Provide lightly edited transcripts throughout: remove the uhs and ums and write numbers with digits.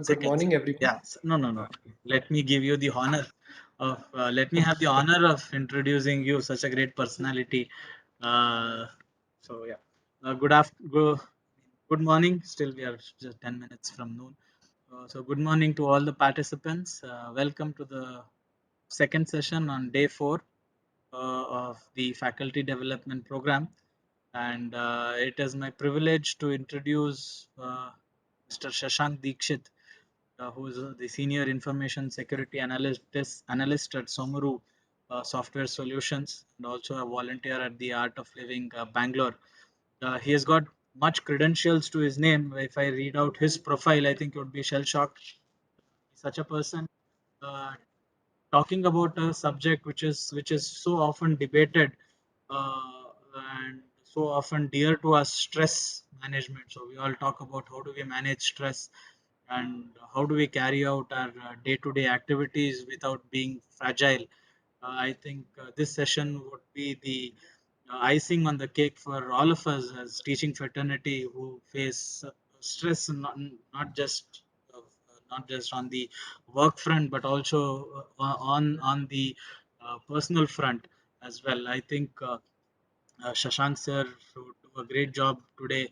Good morning, everyone. Yeah, no. Let me give you the honor of. Let me have the honor of introducing you, such a great personality. Uh, yeah, good morning. Still, we are just 10 minutes from noon. Good morning to all the participants. Welcome to the second session on day 4 of the faculty development program, and it is my privilege to introduce Mr. Shashank Dikshit, who is the senior information security analyst at Somaru Software Solutions, and also a volunteer at the Art of Living Bangalore. He has got much credentials to his name. If I read out his profile, I think you would be shell shocked. Such a person, uh, talking about a subject which is so often debated, uh, and so often dear to us, stress management. So we all talk about how do we manage stress and how do we carry out our day-to-day activities without being fragile. I think this session would be the icing on the cake for all of us as teaching fraternity who face stress, uh, not just on the work front, but also on the personal front as well. I think Shashank sir should do a great job today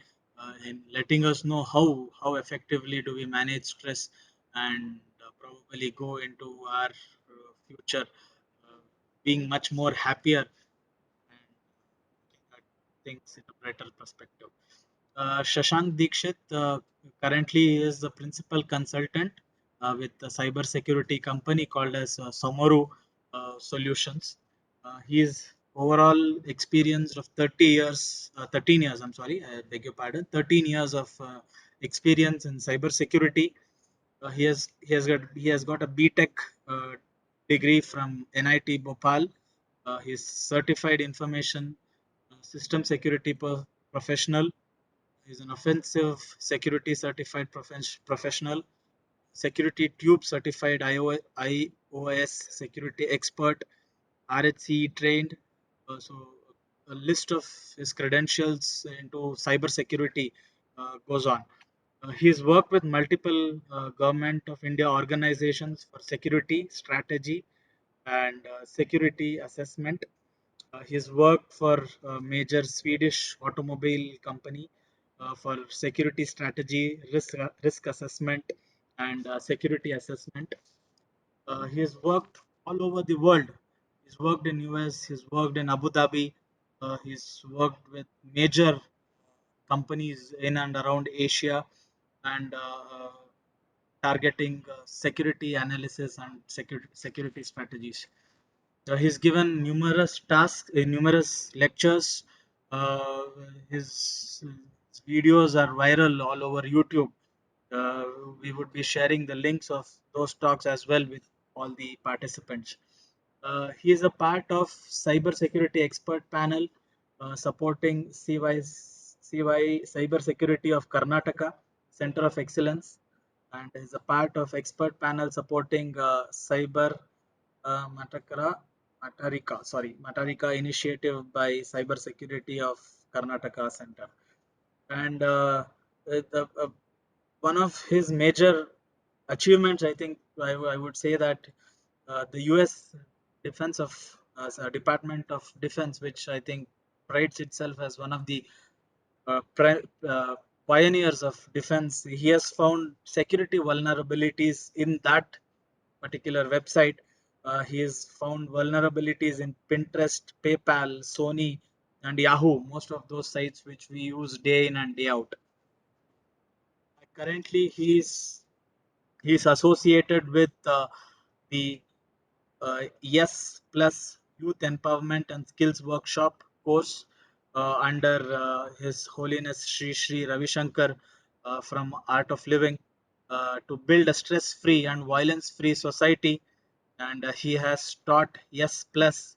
in letting us know how effectively do we manage stress and probably go into our future being much more happier and looking at things in a brighter perspective. Shashank Dikshit currently is the principal consultant with a cybersecurity company called as Somaru Solutions. He is overall experienced of 30 years, 13 years, I'm sorry, I beg your pardon, 13 years of experience in cybersecurity. He has got a BTech uh, degree from NIT Bhopal. He's certified information system security professional. He's an offensive security certified professional, security tube certified IOS security expert, RHC trained. So a list of his credentials into cybersecurity goes on. He's worked with multiple government of India organizations for security strategy and security assessment. He's worked for a major Swedish automobile company for security strategy, risk assessment, and security assessment. He has worked all over the world. He's worked in US. He's worked in Abu Dhabi. He's worked with major companies in and around Asia, and targeting security analysis and security strategies. He's given numerous tasks, numerous lectures. Uh, his videos are viral all over YouTube. Uh, we would be sharing the links of those talks as well with all the participants. He is a part of cybersecurity expert panel supporting CY Cybersecurity of Karnataka Center of Excellence, and is a part of expert panel supporting Cyber Matakara Matarika initiative by Cybersecurity of Karnataka Center. And one of his major achievements, I think I would say that the U.S. Defense of Department of Defense, which I think prides itself as one of the pioneers of defense, he has found security vulnerabilities in that particular website. He has found vulnerabilities in Pinterest, PayPal, Sony, and Yahoo. Most of those sites which we use day in and day out. Currently, he's associated with the Yes Plus Youth Empowerment and Skills Workshop course under His Holiness Sri Ravi Shankar from Art of Living to build a stress-free and violence-free society. And he has taught Yes Plus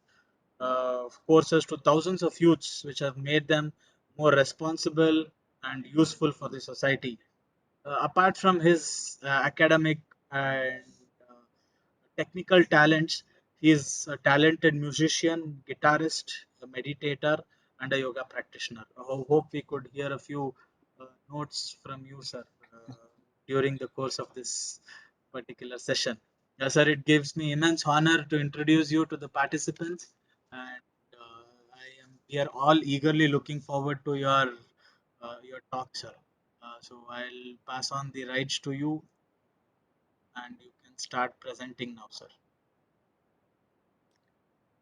courses to thousands of youths, which have made them more responsible and useful for the society. Apart from his academic and uh, technical talents, he is a talented musician, guitarist, a meditator, and a yoga practitioner. I hope we could hear a few notes from you, sir. during the course of this particular session. Sir, it gives me immense honor to introduce you to the participants, and we are all eagerly looking forward to your talk, sir. So I'll pass on the rights to you, and you can start presenting now, sir.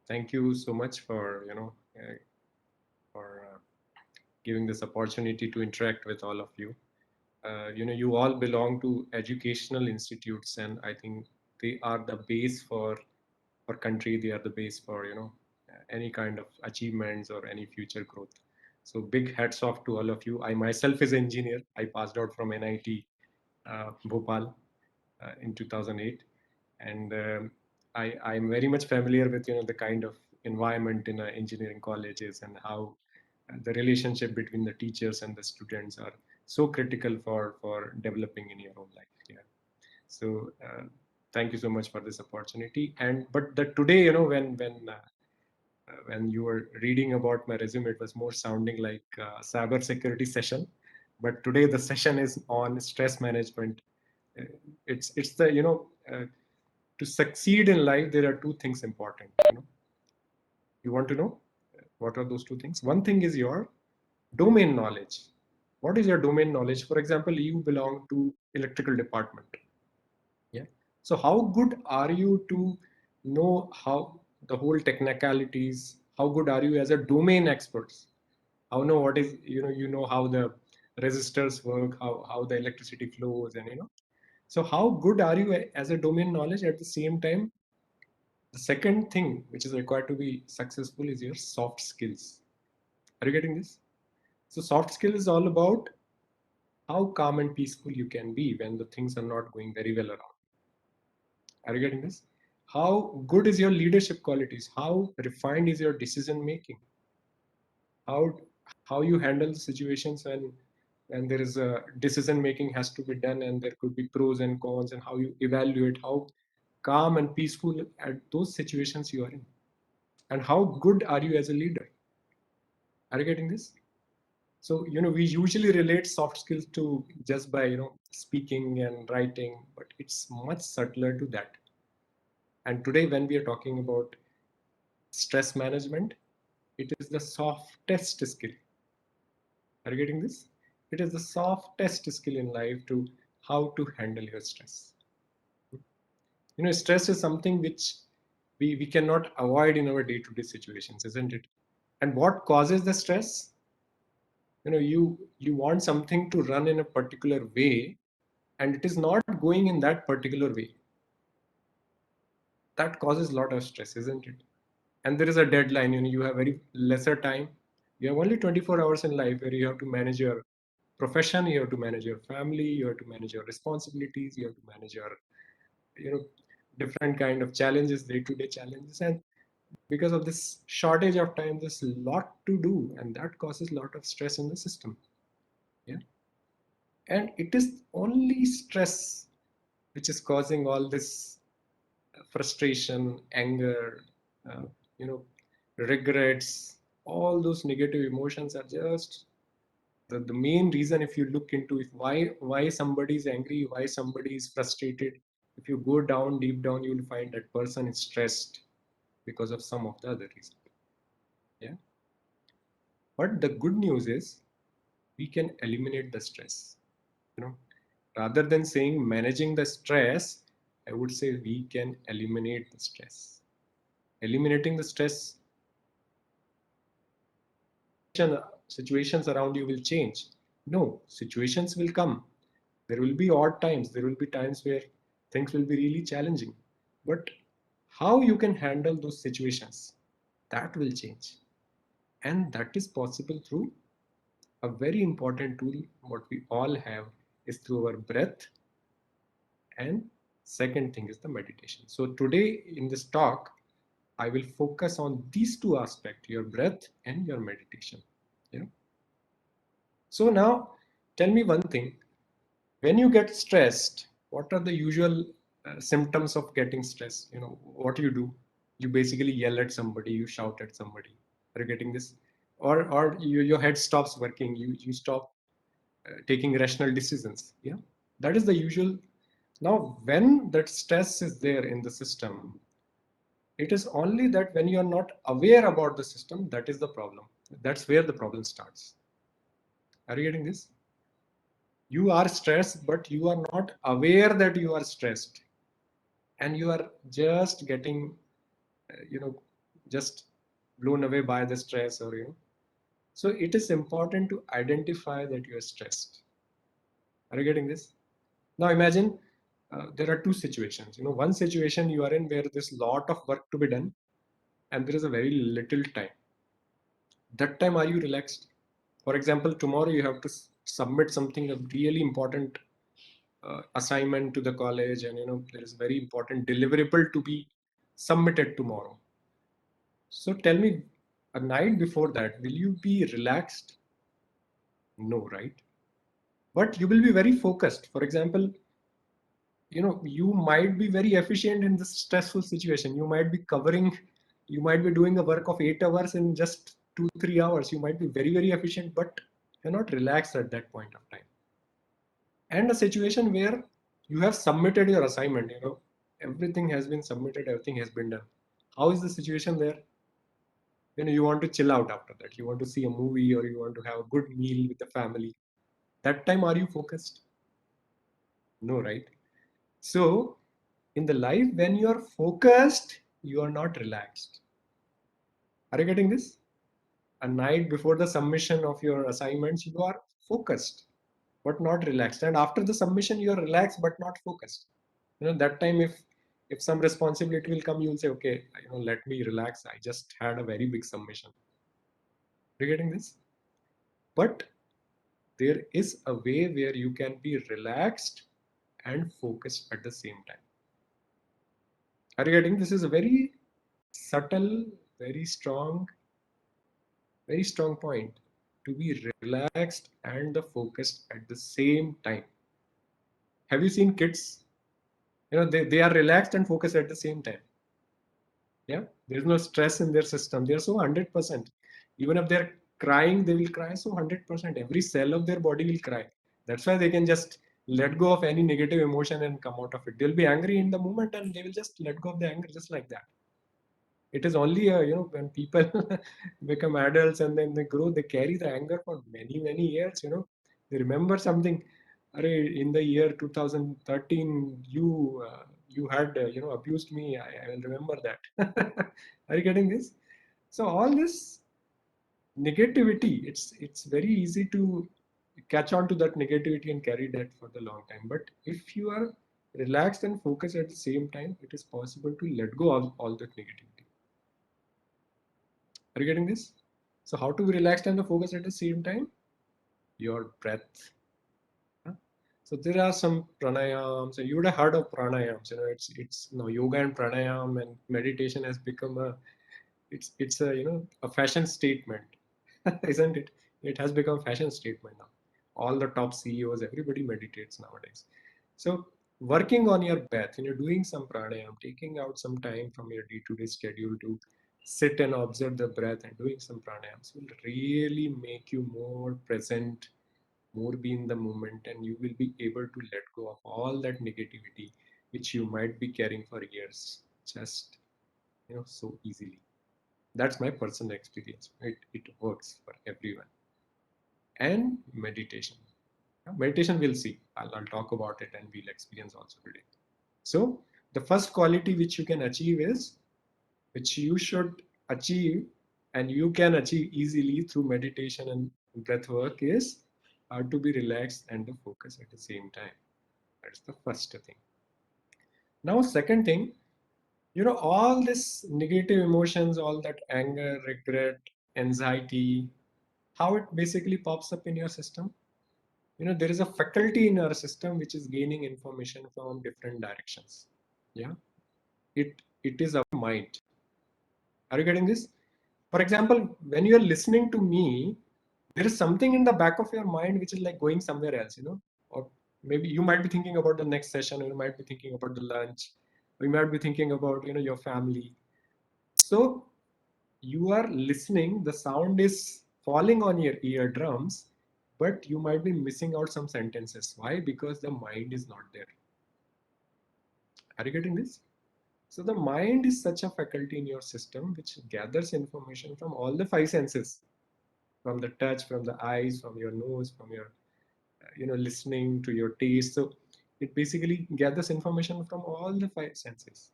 Thank you so much for for giving this opportunity to interact with all of you. You all belong to educational institutes, and I think they are the base for country. They are the base for any kind of achievements or any future growth. So big hats off to all of you. I myself is an engineer. I passed out from NIT Bhopal in 2008, and I'm very much familiar with the kind of environment in engineering colleges and how the relationship between the teachers and the students are so critical for developing in your own life. Yeah. So thank you so much for this opportunity. And but the today, when you were reading about my resume, it was more sounding like a cyber security session. But today the session is on stress management. Uh, it's the to succeed in life, there are two things important. You want to know what are those two things? One thing is your domain knowledge. What is your domain knowledge? For example, you belong to electrical department. Yeah. So how good are you to know how the whole technicalities? How good are you as a domain experts? How know what is how the resistors work, how the electricity flows, and so how good are you as a domain knowledge? At the same time, the second thing which is required to be successful is your soft skills. Are you getting this? So soft skill is all about how calm and peaceful you can be when the things are not going very well around. Are you getting this? How good is your leadership qualities? How refined is your decision making? How how you handle situations when there is a decision making has to be done and there could be pros and cons, and how you evaluate how calm and peaceful at those situations you are in, and how good are you as a leader. Are you getting this? So we usually relate soft skills to just by speaking and writing, but it's much subtler to that. And today when we are talking about stress management, it is the softest skill. Are you getting this? It is the softest skill in life to how to handle your stress. Stress is something which we cannot avoid in our day-to-day situations, isn't it? And what causes the stress? You want something to run in a particular way, and it is not going in that particular way. That causes a lot of stress, isn't it? And there is a deadline. You have very lesser time. You have only 24 hours in life where you have to manage your profession, you have to manage your family, you have to manage your responsibilities, you have to manage your you know different kind of challenges, day-to-day challenges. And because of this shortage of time, there's a lot to do, and that causes a lot of stress in the system. Yeah. And it is only stress which is causing all this frustration, anger, uh, you know, regrets. All those negative emotions are just the main reason. If you look into it, why somebody is angry, why somebody is frustrated, if you go down deep down, you will find that person is stressed because of some of the other reason. Yeah. But the good news is we can eliminate the stress. You know, rather than saying managing the stress, I would say we can eliminate the stress. Eliminating the stress, situations around you will change. No, situations will come. There will be odd times. There will be times where things will be really challenging. But how you can handle those situations, that will change. And that is possible through a very important tool, what we all have is through our breath. And second thing is the meditation. So today in this talk, I will focus on these two aspects, your breath and your meditation. Yeah. So now tell me one thing. When you get stressed, what are the usual symptoms of getting stressed? What do? You basically yell at somebody, you shout at somebody. Are you getting this? Or your head stops working, you stop taking rational decisions. Yeah. That is the usual. Now, when that stress is there in the system, it is only that when you are not aware about the system, that is the problem. That's where the problem starts. Are you getting this? You are stressed, but you are not aware that you are stressed, and you are just getting, you know, just blown away by the stress, or So it is important to identify that you are stressed. Are you getting this? Now imagine there are two situations. One situation you are in where there's a lot of work to be done, and there is a very little time. That time, are you relaxed? For example, tomorrow you have to submit something, a really important assignment to the college, and there is a very important deliverable to be submitted tomorrow. So tell me, a night before that, will you be relaxed? No, right? But you will be very focused. For example, you might be very efficient in this stressful situation. You might be doing a work of 8 hours in just 2-3 hours. You might be very, very efficient, but you're not relaxed at that point of time. And a situation where you have submitted your assignment, everything has been submitted, everything has been done. How is the situation there? You want to chill out after that. You want to see a movie, or you want to have a good meal with the family. That time, are you focused? No, right? So, in the life, when you are focused, you are not relaxed. Are you getting this? A night before the submission of your assignments, you are focused, but not relaxed. And after the submission, you are relaxed, but not focused. That time, if some responsibility will come, you'll say, okay, let me relax. I just had a very big submission. Are you getting this? But there is a way where you can be relaxed and focused at the same time. Are you getting? This is a very subtle, very strong point, to be relaxed and the focused at the same time. Have you seen kids? They are relaxed and focused at the same time. Yeah, there's no stress in their system. They're so 100%. Even if they're crying, they will cry so 100%. Every cell of their body will cry. That's why they can just let go of any negative emotion and come out of it. They'll be angry in the moment, and they will just let go of the anger just like that. It is only when people become adults and then they grow, they carry the anger for many years. They remember something. In the year 2013, you had abused me. I will remember that. Are you getting this? So all this negativity, it's very easy to catch on to that negativity and carry that for the long time. But if you are relaxed and focused at the same time, it is possible to let go of all that negativity. Are you getting this? So how to be relaxed and focused at the same time? Your breath. Huh? So there are some pranayams, and you would have heard of pranayams. It's yoga and pranayam and meditation has become it's a a fashion statement, isn't it? It has become fashion statement now. All the top CEOs, everybody meditates nowadays. So working on your breath, doing some pranayam, taking out some time from your day-to-day schedule to sit and observe the breath and doing some pranayams will really make you more present, more be in the moment, and you will be able to let go of all that negativity which you might be carrying for years, just so easily. That's my personal experience. It works for everyone. And meditation. Meditation, we'll see. I'll talk about it and we'll experience also today. So the first quality which you can achieve is, which you should achieve and you can achieve easily through meditation and breath work, is to be relaxed and to focus at the same time. That's the first thing. Now, second thing, all this negative emotions, all that anger, regret, anxiety, how it basically pops up in your system. There is a faculty in our system which is gaining information from different directions. Yeah, it is our mind. Are you getting this? For example, when you are listening to me, there is something in the back of your mind which is like going somewhere else, or maybe you might be thinking about the next session, or you might be thinking about the lunch, or you might be thinking about your family. So you are listening, the sound is falling on your eardrums, but you might be missing out some sentences. Why? Because the mind is not there. Are you getting this? So the mind is such a faculty in your system which gathers information from all the five senses, from the touch, from the eyes, from your nose, from your listening to your taste. So it basically gathers information from all the five senses.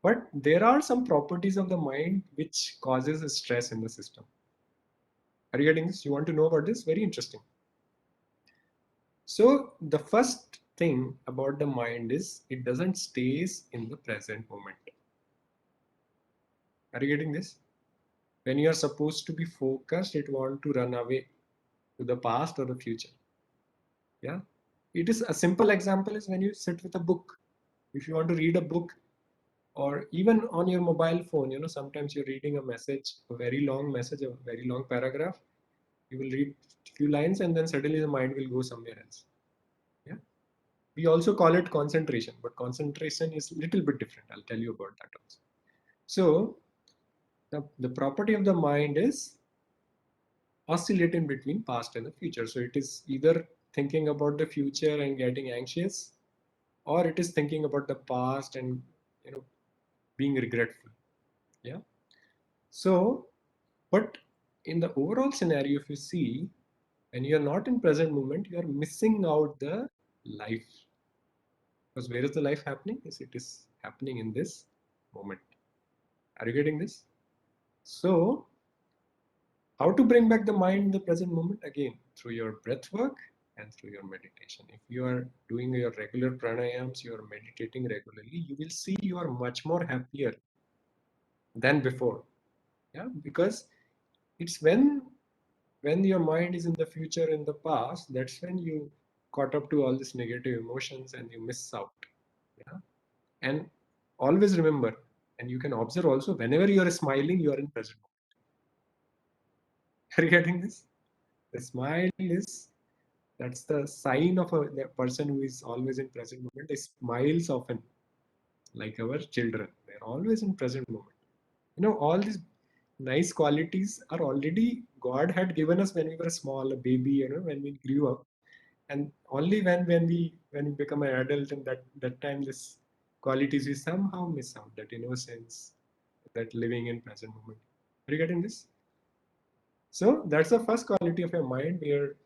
But there are some properties of the mind which causes a stress in the system. Are you getting this? You want to know about this? Very interesting. So the first thing about the mind is it doesn't stays in the present moment. Are you getting this? When you are supposed to be focused, it want to run away to the past or the future. Yeah. It is a simple example is when you sit with a book. If you want to read a book, or even on your mobile phone, sometimes you're reading a message, a very long message, a very long paragraph. You will read a few lines and then suddenly the mind will go somewhere else. Yeah. We also call it concentration, but concentration is a little bit different. I'll tell you about that also. So the property of the mind is oscillating between past and the future. So it is either thinking about the future and getting anxious, or it is thinking about the past and being regretful. Yeah. So, but in the overall scenario, if you see, when you are not in present moment, you are missing out the life. Because where is the life happening? Yes, it is happening in this moment. Are you getting this? So, how to bring back the mind in the present moment? Again, through your breath work and through your meditation. If you are doing your regular pranayams, you are meditating regularly, you will see you are much more happier than before. Yeah, because it's when your mind is in the future, in the past, that's when you caught up to all these negative emotions and you miss out. Yeah. And always remember, and you can observe also, whenever you are smiling, you are in present moment. Are you getting this? The smile is that's the sign of the person who is always in present moment. They smiles often, like our children. They're always in present moment. All these nice qualities are already God had given us when we were small, a baby, when we grew up. And only when we become an adult, and that time this qualities we somehow miss out, that innocence, that living in present moment. Are you getting this? So that's the first quality of your mind, where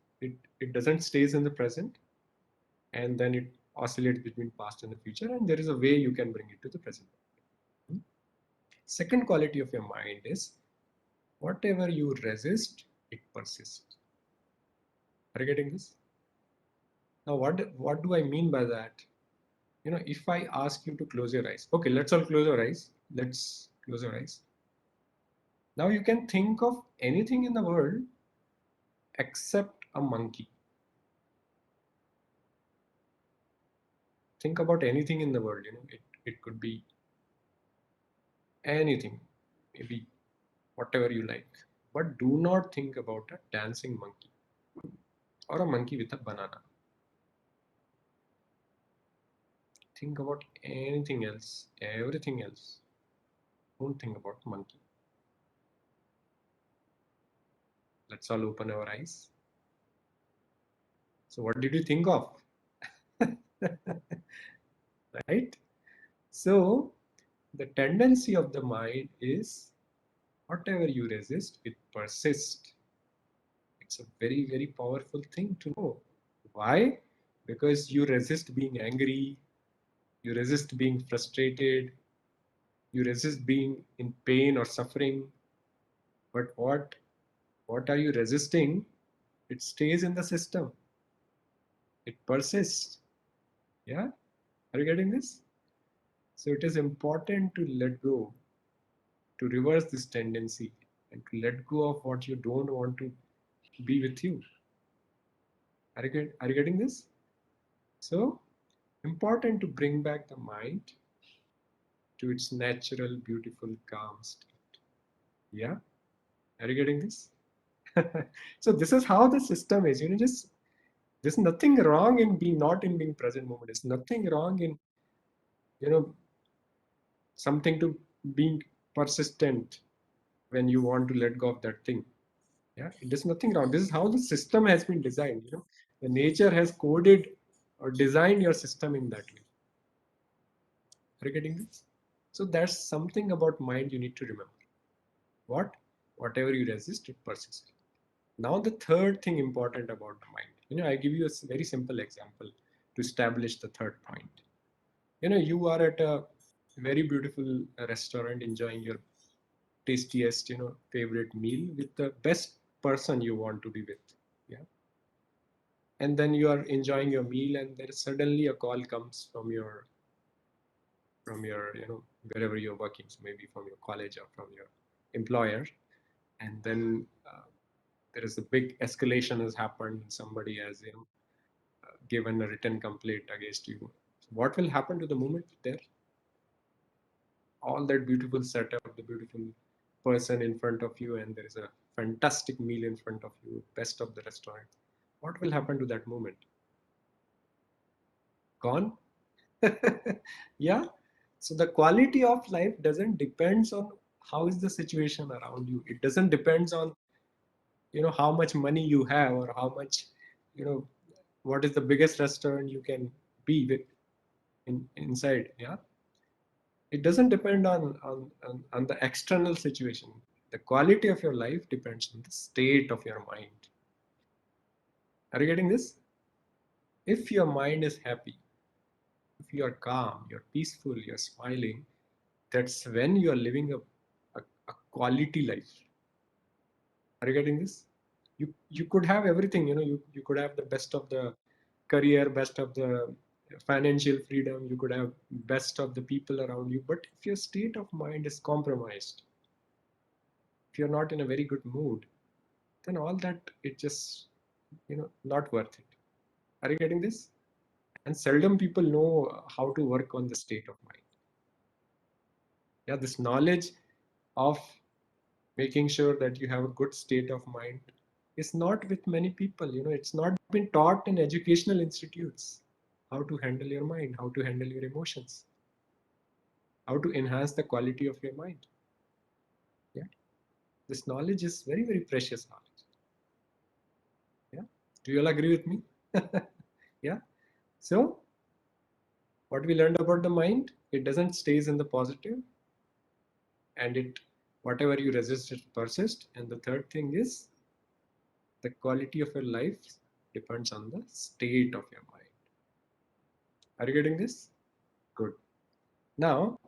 it doesn't stays in the present, and then it oscillates between past and the future, and there is a way you can bring it to the present. Second quality of your mind is whatever you resist, it persists. Are you getting this? Now, what do I mean by that? If I ask you to close your eyes, okay, let's all close our eyes. Let's close our eyes. Now you can think of anything in the world except a monkey. Think about anything in the world. It could be anything, maybe whatever you like. But do not think about a dancing monkey or a monkey with a banana. Think about anything else, everything else. Don't think about monkey. Let's all open our eyes. So what did you think of? Right? So the tendency of the mind is whatever you resist, it persists. It's a very, very powerful thing to know. Why? Because you resist being angry, you resist being frustrated, you resist being in pain or suffering. But what are you resisting? It stays in the system. It persists. Yeah? Are you getting this? So it is important to let go, to reverse this tendency, and to let go of what you don't want to be with you. Are you getting this? So important to bring back the mind to its natural, beautiful, calm state. Yeah? Are you getting this? So this is how the system is. Just there's nothing wrong in being not in being present moment. There's nothing wrong in you know something to being persistent when you want to let go of that thing. Yeah, there's nothing wrong. This is how the system has been designed. The nature has coded or designed your system in that way. Are you getting this? So that's something about mind you need to remember. What? Whatever you resist, it persists. Now the third thing important about the mind. I give you a very simple example to establish the third point. You are at a very beautiful restaurant enjoying your tastiest, favorite meal with the best person you want to be with. Yeah. And then you are enjoying your meal and there suddenly a call comes from your wherever you're working, so maybe from your college or from your employer, and then there is a big escalation has happened. Somebody has given a written complaint against you. So what will happen to the moment there? All that beautiful setup, the beautiful person in front of you, and there is a fantastic meal in front of you, best of the restaurant. What will happen to that moment? Gone. Yeah. So the quality of life doesn't depends on how is the situation around you. It doesn't depends on how much money you have, or how much you know what is the biggest restaurant you can be with inside. Yeah. It doesn't depend on the external situation. The quality of your life depends on the state of your mind. Are you getting this? If your mind is happy, if you are calm, you're peaceful, you're smiling, that's when you are living a quality life. Are you getting this? You could have everything. You could have the best of the career, best of the financial freedom, you could have best of the people around you, but if your state of mind is compromised, if you're not in a very good mood, then all that, it just not worth it. Are you getting this? And seldom people know how to work on the state of mind. Yeah, this knowledge of making sure that you have a good state of mind is not with many people. It's not been taught in educational institutes how to handle your mind, how to handle your emotions, how to enhance the quality of your mind. Yeah, this knowledge is very, very precious knowledge. Yeah, do you all agree with me? Yeah. So what we learned about the mind, it doesn't stays in the positive, and it, whatever you resist, it persists. And the third thing is, the quality of your life depends on the state of your mind. Are you getting this? Good. Now,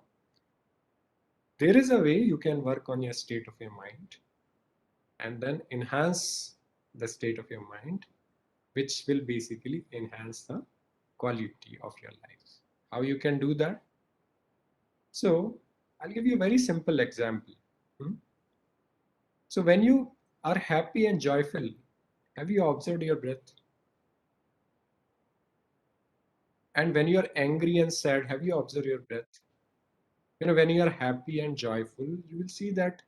there is a way you can work on your state of your mind and then enhance the state of your mind, which will basically enhance the quality of your life. How you can do that? So, I'll give you a very simple example. Hmm? So, when you are happy and joyful, have you observed your breath? And when you are angry and sad, have you observed your breath? When you are happy and joyful, you will see that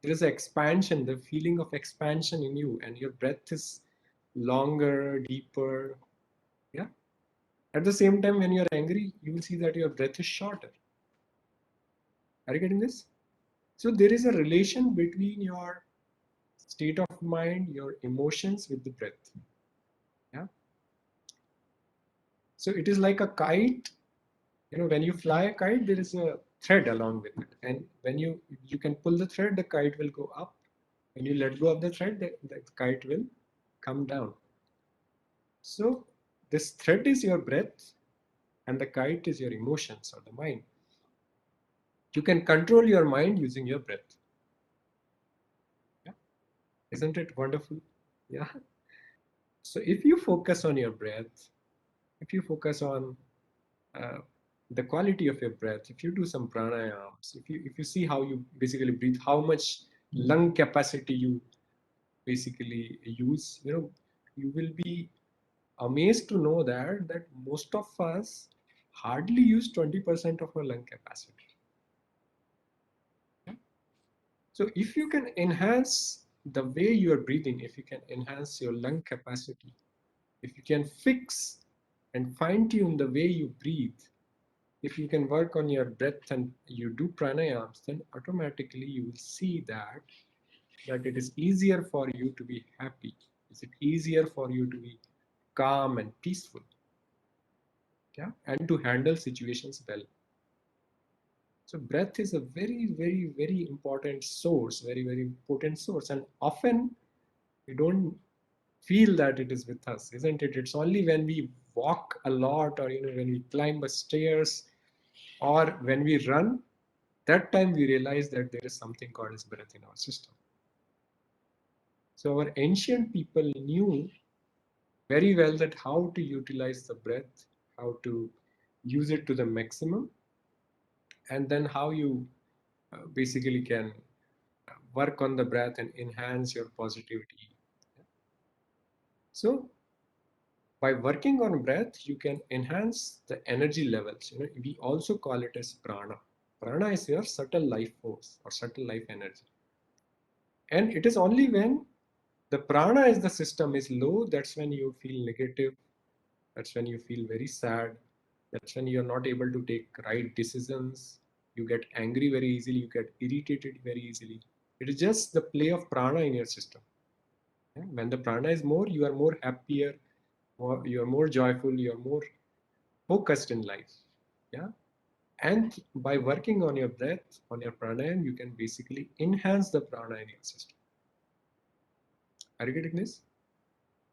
there is expansion, the feeling of expansion in you, and your breath is longer, deeper. Yeah. At the same time, when you're angry, you will see that your breath is shorter. Are you getting this? So there is a relation between your state of mind, your emotions with the breath. Yeah. So it is like a kite. When you fly a kite, there is a thread along with it, and when you can pull the thread, the kite will go up. When you let go of the thread, the kite will come down. So this thread is your breath, and the kite is your emotions or the mind. You can control your mind using your breath. Yeah. Isn't it wonderful? Yeah. So if you focus on your breath, if you focus on uh, the quality of your breath, if you do some pranayams, if you see how you basically breathe, how much lung capacity you basically use, you will be amazed to know that most of us hardly use 20% of our lung capacity. So if you can enhance the way you are breathing, if you can enhance your lung capacity, if you can fix and fine tune the way you breathe, if you can work on your breath and you do pranayams, then automatically you will see that that it is easier for you to be happy? Is it easier for you to be calm and peaceful? Yeah, and to handle situations well. So breath is a very, very, very important source, very, very potent source. And often we don't feel that it is with us, isn't it? It's only when we walk a lot, or when we climb the stairs, or when we run, that time we realize that there is something called as breath in our system. So our ancient people knew very well that how to utilize the breath, how to use it to the maximum, and then how you basically can work on the breath and enhance your positivity. So by working on breath, you can enhance the energy levels. We also call it as prana. Prana is your subtle life force or subtle life energy. And it is only when the prana is the system is low, that's when you feel negative. That's when you feel very sad. That's when you're not able to take right decisions. You get angry very easily. You get irritated very easily. It is just the play of prana in your system. Yeah? When the prana is more, you are more happier, you are more joyful, you are more focused in life. Yeah. And by working on your breath, on your pranayam, you can basically enhance the prana in your system. Are you getting this?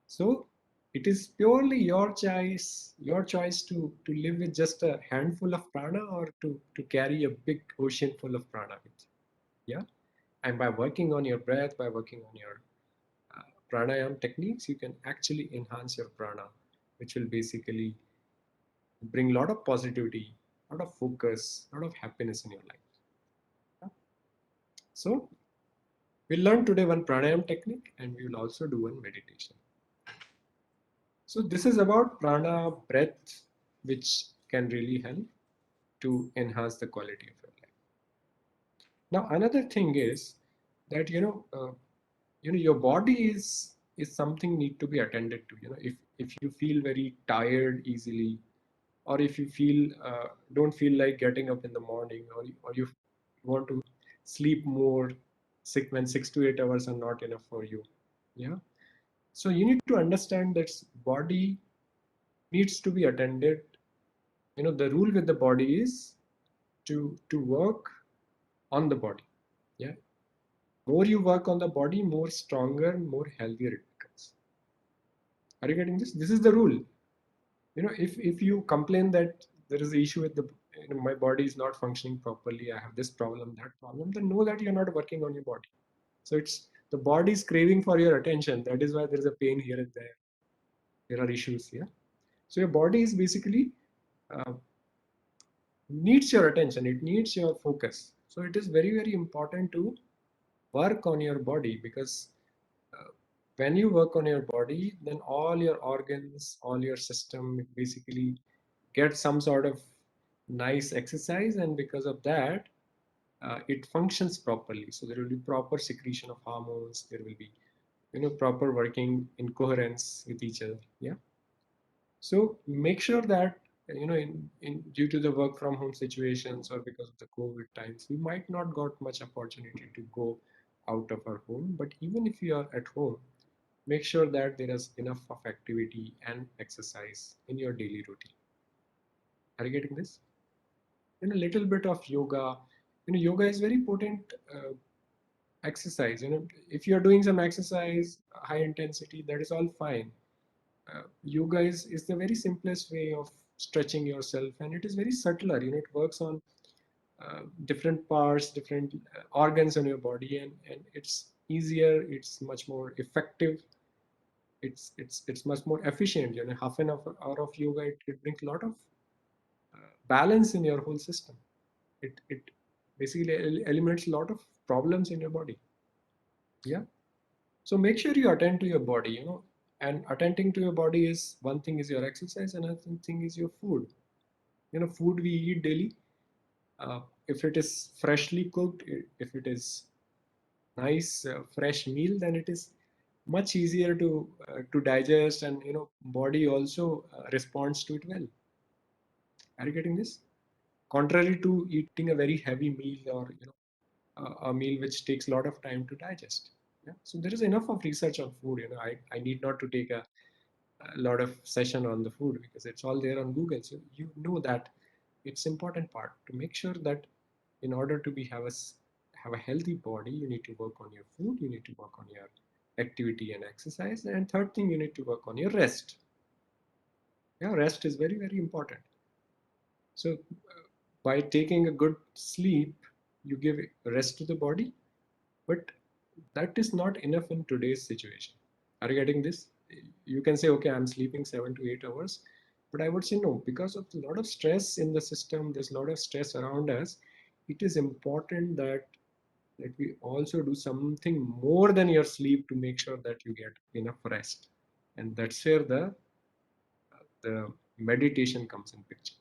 So it is purely your choice to live with just a handful of prana, or to carry a big ocean full of prana with you. Yeah. And by working on your breath, by working on your pranayam techniques, you can actually enhance your prana, which will basically bring a lot of positivity, a lot of focus, a lot of happiness in your life. Yeah. So we'll learn today one pranayam technique, and we will also do one meditation. So this is about prana, breath, which can really help to enhance the quality of your life. Now another thing is that your body is something need to be attended to. If you feel very tired easily, or if you feel don't feel like getting up in the morning, or you want to sleep more, when 6 to 8 hours are not enough for you. Yeah. So you need to understand that body needs to be attended. The rule with the body is to work on the body. Yeah. More you work on the body, more stronger, more healthier it becomes. Are you getting this? This is the rule. If you complain that there is an issue with my body is not functioning properly, I have this problem, that problem, then know that you're not working on your body. So it's the body is craving for your attention. That is why there is a pain here and there. There are issues here. So your body is basically uh, needs your attention. It needs your focus. So it is very, very important to work on your body, because uh, when you work on your body, then all your organs, all your system basically get some sort of nice exercise, and because of that, it functions properly. So there will be proper secretion of hormones. There will be proper working in coherence with each other. Yeah. So make sure that in due to the work from home situations, or because of the COVID times, we might not got much opportunity to go out of our home. But even if you are at home, make sure that there is enough of activity and exercise in your daily routine. Are you getting this? A little bit of yoga. Yoga is very potent exercise. If you are doing some exercise, high intensity, that is all fine. Yoga is the very simplest way of stretching yourself, and it is very subtler. It works on different parts, different organs on your body, and it's easier. It's much more effective. It's much more efficient. Half an hour of yoga, it brings a lot of balance in your whole system. It basically eliminates a lot of problems in your body. Yeah. So make sure you attend to your body. And attending to your body is one thing is your exercise, another thing is your food. Food we eat daily. If it is freshly cooked, if it is nice fresh meal, then it is much easier to digest, and body also responds to it well. Are you getting this? Contrary to eating a very heavy meal, or a meal which takes a lot of time to digest. Yeah? So there is enough of research on food. I need not to take a lot of session on the food because it's all there on Google. So you know that it's important part to make sure that in order to have a healthy body, you need to work on your food, you need to work on your activity and exercise, and third thing, you need to work on your rest. Yeah, rest is very, very important. So by taking a good sleep, you give rest to the body, but that is not enough in today's situation. Are you getting this? You can say, okay, I'm sleeping 7 to 8 hours, but I would say no, because of a lot of stress in the system, there's a lot of stress around us. It is important that we also do something more than your sleep to make sure that you get enough rest. And that's where the meditation comes in picture.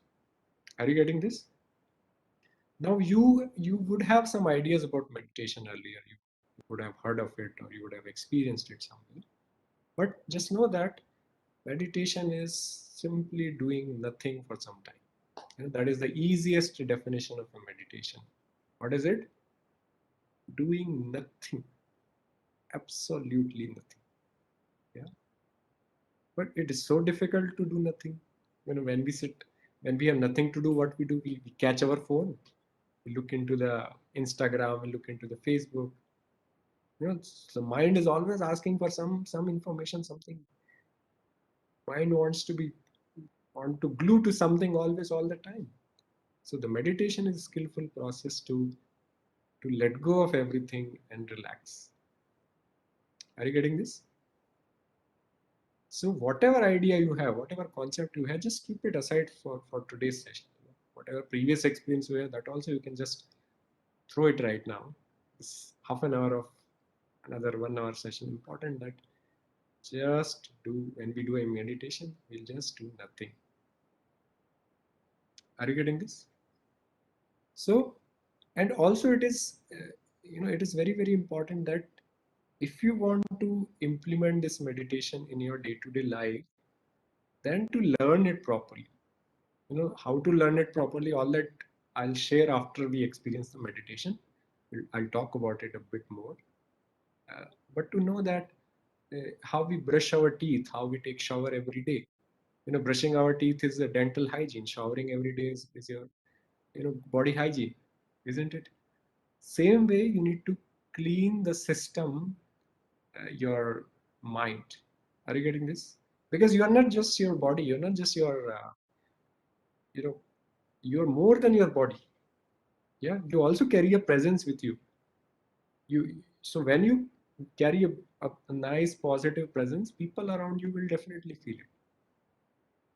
Are you getting this? Now you would have some ideas about meditation earlier. You would have heard of it or you would have experienced it somewhere. But just know that meditation is simply doing nothing for some time. That is the easiest definition of a meditation. What is it? Doing nothing. Absolutely nothing. Yeah. But it is so difficult to do nothing. When we sit, when we have nothing to do, what we do, we catch our phone, we look into the Instagram, we look into the Facebook. The mind is always asking for some information, something. Mind wants to be want to glue to something always all the time. So the meditation is a skillful process to let go of everything and relax. Are you getting this? So whatever idea you have, whatever concept you have, just keep it aside for today's session. Whatever previous experience you have, that also you can just throw it right now. It's half an hour of another 1 hour session. Important that just do, when we do a meditation, we'll just do nothing. Are you getting this? So, and also it is, it is very, very important that if you want to implement this meditation in your day-to-day life, then to learn it properly. How to learn it properly, all that I'll share after we experience the meditation. I'll talk about it a bit more. Uh, but to know that how we brush our teeth, how we take shower every day. Brushing our teeth is a dental hygiene. Showering every day is your, body hygiene, isn't it? Same way, you need to clean the system, your mind. Are you getting this? Because you are not just your body. You're not just your, you know, you're more than your body. Yeah, you also carry a presence with you. So when you carry a nice positive presence, people around you will definitely feel it.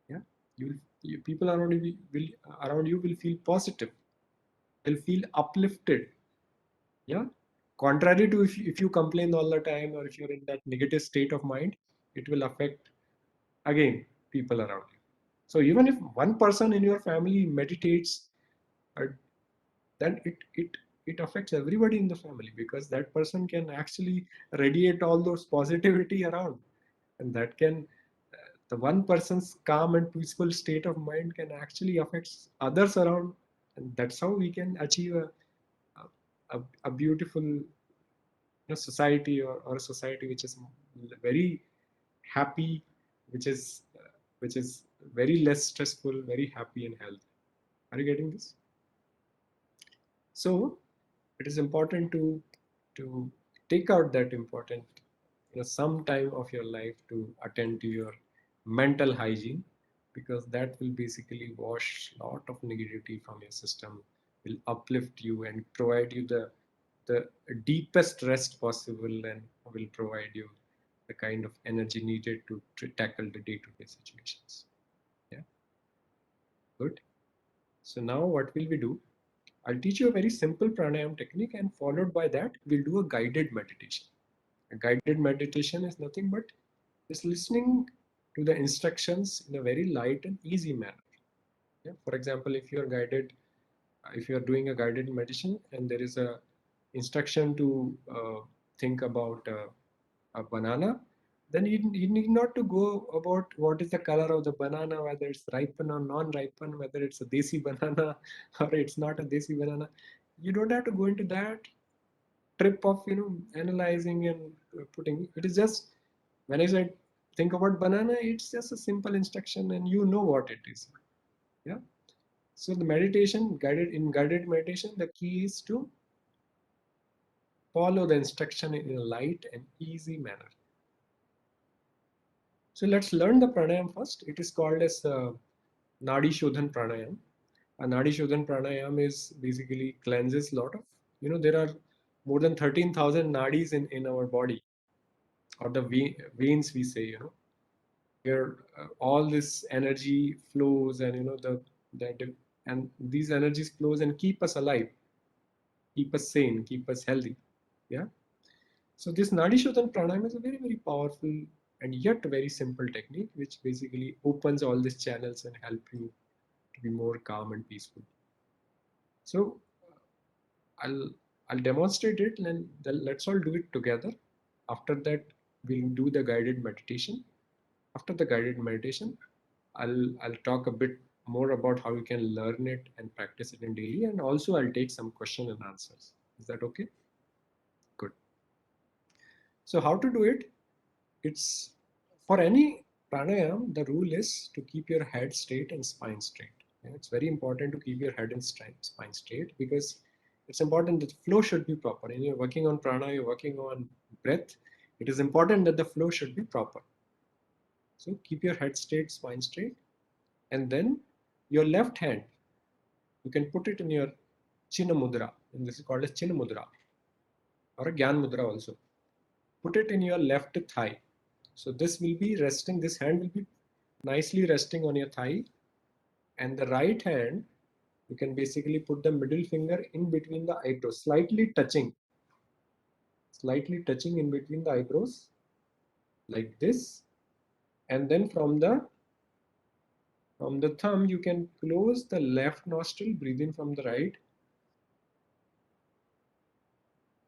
Yeah, people around you will feel positive. They'll feel uplifted. Yeah, contrary to if you complain all the time or if you're in that negative state of mind, it will affect again people around you. So even if one person in your family meditates, uh, then it affects everybody in the family, because that person can actually radiate all those positivity around, and that can the one person's calm and peaceful state of mind can actually affect others around, and that's how we can achieve a beautiful society, or a society which is very happy, which is which is very less stressful, very happy and healthy. Are you getting this? So it is important to take out that important some time of your life to attend to your mental hygiene, because that will basically wash a lot of negativity from your system, will uplift you and provide you the deepest rest possible, and will provide you the kind of energy needed to tackle the day-to-day situations. Yeah, good. So now what will we do? I'll teach you a very simple pranayam technique, and followed by that, we'll do a guided meditation. A guided meditation is nothing but just listening to the instructions in a very light and easy manner. Yeah? For example, if you are doing a guided meditation and there is a instruction to think about a banana, then you need not to go about what is the color of the banana, whether it's ripen or non-ripen, whether it's a desi banana or it's not a desi banana. You don't have to go into that. trip of analyzing and putting. It is just, when I said think about banana, it's just a simple instruction and you know what it is. Yeah. So the meditation, guided meditation, the key is to follow the instruction in a light and easy manner. So let's learn the pranayam first. It is called as Nadi Shodhan Pranayam. A Nadi Shodhan Pranayam is basically cleanses a lot of, there are more than 13,000 nadis in our body, or the veins we say, where all this energy flows, and and these energies flows and keep us alive, keep us sane, keep us healthy. Yeah. So this Nadi Shodhan Pranayam is a very, very powerful and yet very simple technique, which basically opens all these channels and help you to be more calm and peaceful. So I'll I'll demonstrate it, and then let's all do it together. After that, we'll do the guided meditation. After the guided meditation, I'll talk a bit more about how you can learn it and practice it in daily, and also I'll take some question and answers. Is that okay? Good. So how to do it? It's for any pranayam, the rule is to keep your head straight and spine straight. And it's very important to keep your head and spine straight, because it's important that the flow should be proper. And you're working on prana, you're working on breath. It is important that the flow should be proper. So keep your head straight, spine straight, and then your left hand, you can put it in your Chinna Mudra, and this is called as Chinna Mudra or a Gyan Mudra also. Put it in your left thigh. So this will be resting, this hand will be nicely resting on your thigh, and the right hand, you can basically put the middle finger in between the eyebrows, slightly touching in between the eyebrows, like this. And then from the thumb, you can close the left nostril, breathe in from the right,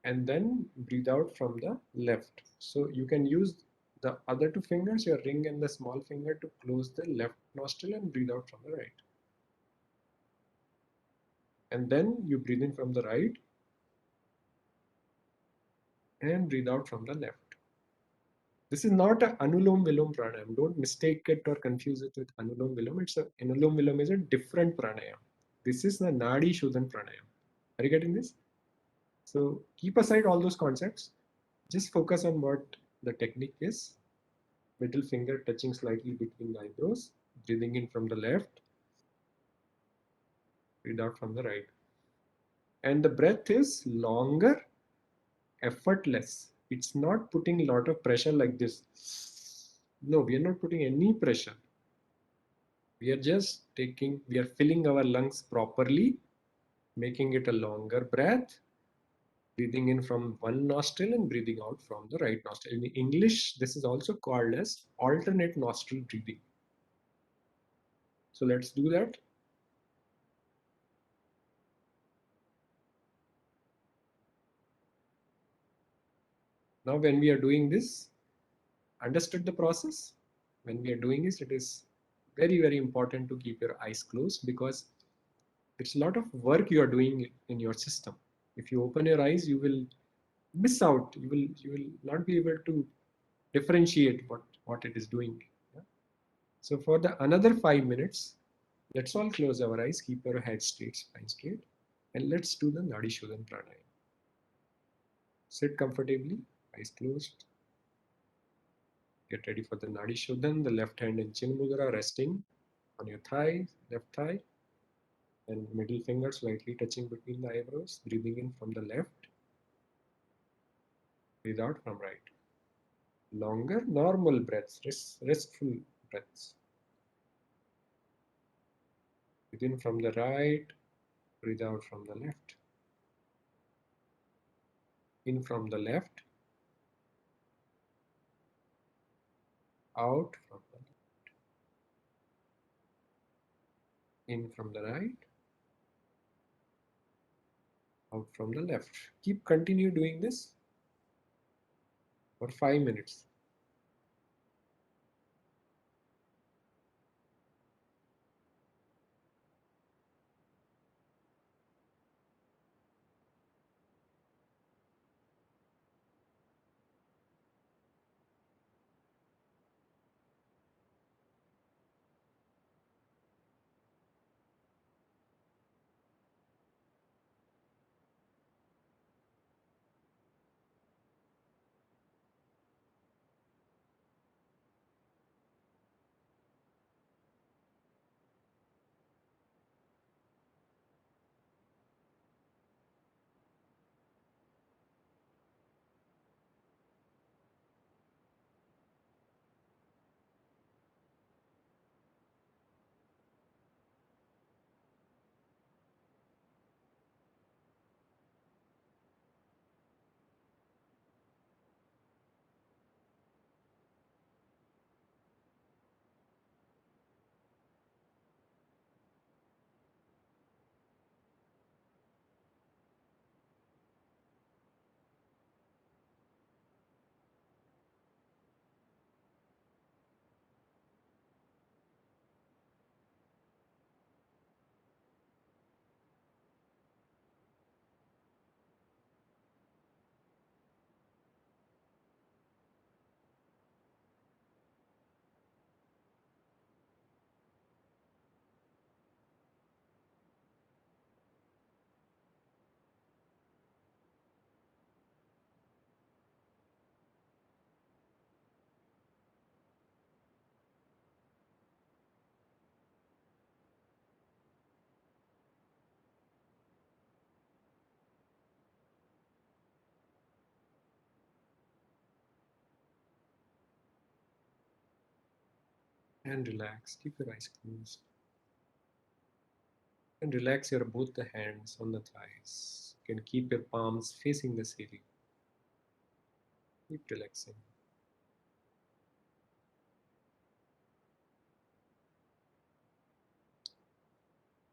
and then breathe out from the left. So you can use the other two fingers, your ring and the small finger, to close the left nostril and breathe out from the right. And then you breathe in from the right and breathe out from the left. This is not a Anulom Vilom pranayam. Don't mistake it or confuse it with Anulom Vilom. Anulom Vilom is a different pranayam. This is the Nadi Shodhan pranayam. Are you getting this? So keep aside all those concepts. Just focus on what the technique is. Middle finger touching slightly between the eyebrows. Breathing in from the left. Breathe out from the right. And the breath is longer, effortless. It's not putting a lot of pressure like this. No, we are not putting any pressure. We are just we are filling our lungs properly, making it a longer breath, breathing in from one nostril and breathing out from the right nostril. In English, this is also called as alternate nostril breathing. So let's do that. Now, when we are doing this, understood the process? When we are doing this, it is very, very important to keep your eyes closed, because it's a lot of work you are doing in your system. If you open your eyes, you will miss out. You will not be able to differentiate what it is doing. Yeah? So for the another 5 minutes, let's all close our eyes, keep our head straight, spine straight, and let's do the Nadi Shodhan Pranayama. Sit comfortably, eyes closed. Get ready for the Nadi Shodhan. The left hand in Chin Mudra resting on your thigh, left thigh, and middle finger slightly touching between the eyebrows. Breathing in from the left, breathe out from right. Longer, normal breaths, restful breaths. Breathe in from the right, breathe out from the left. In from the left, out from the left. In from the right, out from the left. Continue doing this for 5 minutes. and relax. Keep your eyes closed. And relax your both the hands on the thighs. You can keep your palms facing the ceiling. Keep relaxing.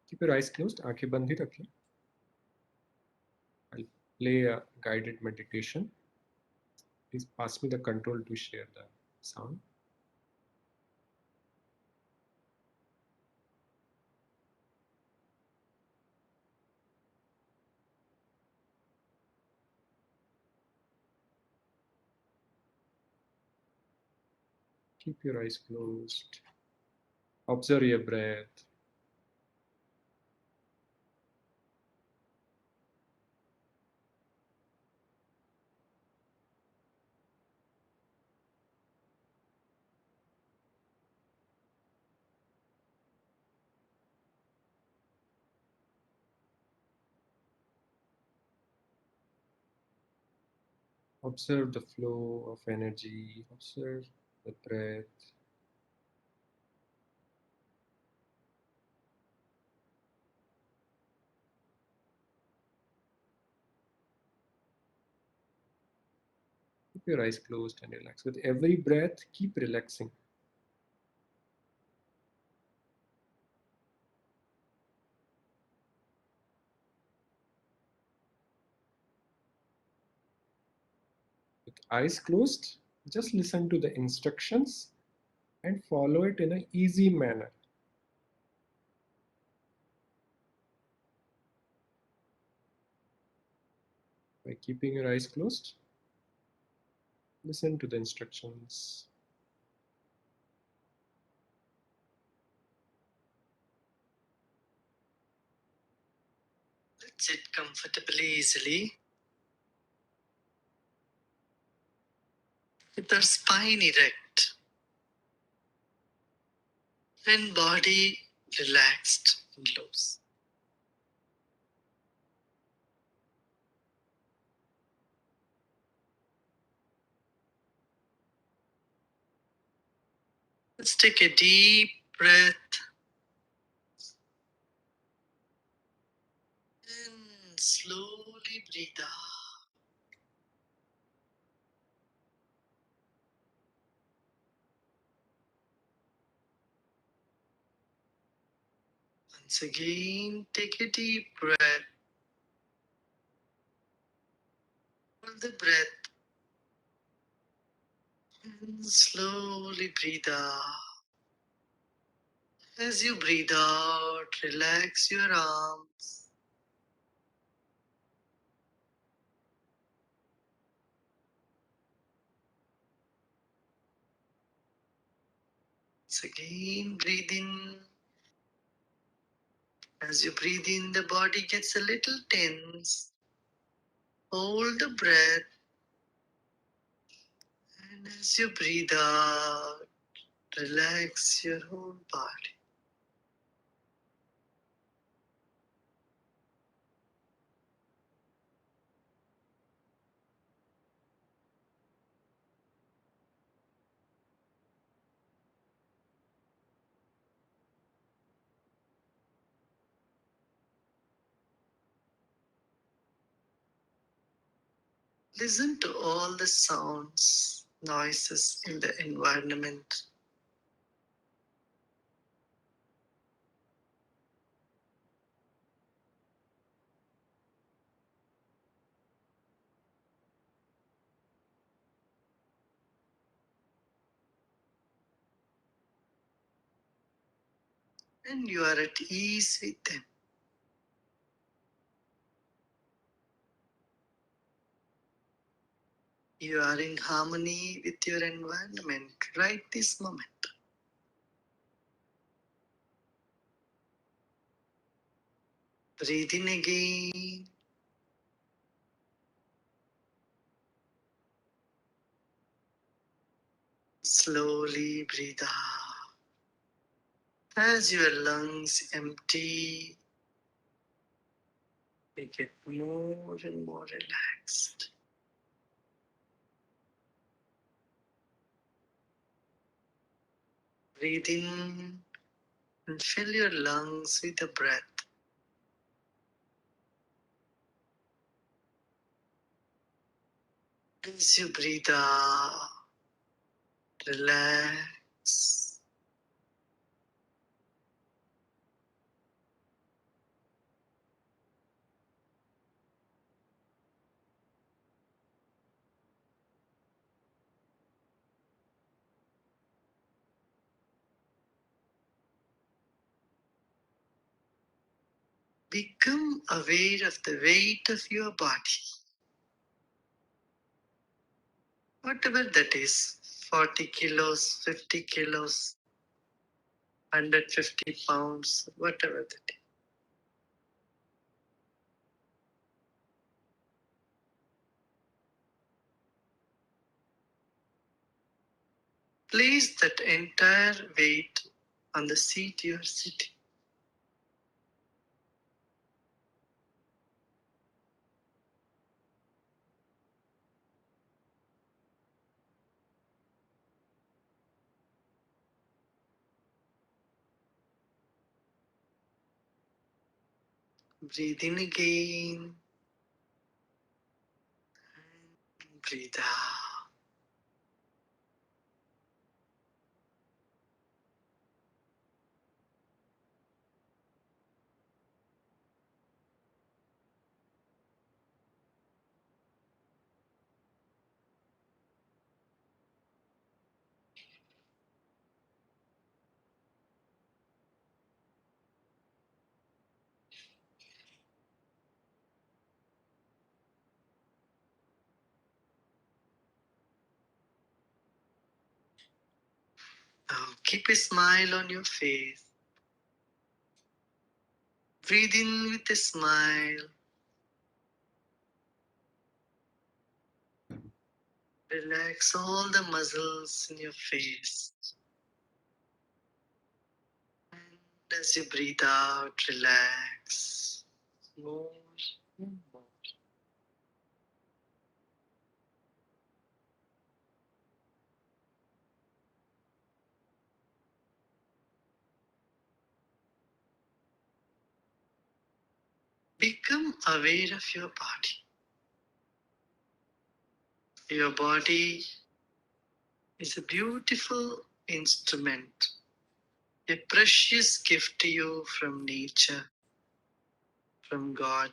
Keep your eyes closed. आंखें बंद ही रखें. I'll play a guided meditation. Please pass me the control to share the sound. Keep your eyes closed. Observe your breath. Observe the flow of energy. Observe the breath. Keep your eyes closed and relax. With every breath, keep relaxing. With eyes closed, just listen to the instructions and follow it in an easy manner. By keeping your eyes closed, listen to the instructions. Sit comfortably, easily, with our spine erect and body relaxed and loose. Let's take a deep breath and slowly breathe out. Once again, take a deep breath. Hold the breath and slowly breathe out. As you breathe out, relax your arms. Once again, breathe in. As you breathe in, the body gets a little tense. Hold the breath. And as you breathe out, relax your whole body. Listen to all the sounds, noises in the environment. And you are at ease with them. You are in harmony with your environment right this moment. Breathe in again. Slowly breathe out. As your lungs empty, they get more and more relaxed. Breathe in and fill your lungs with the breath. As you breathe out, relax. Become aware of the weight of your body. Whatever that is, 40 kilos, 50 kilos, 150 pounds, whatever that is. Place that entire weight on the seat you are sitting. Breathe in again. Breathe out. Now keep a smile on your face. Breathe in with a smile. Relax all the muscles in your face. And as you breathe out, relax more and more. Become aware of your body. Your body is a beautiful instrument, a precious gift to you from nature, from God.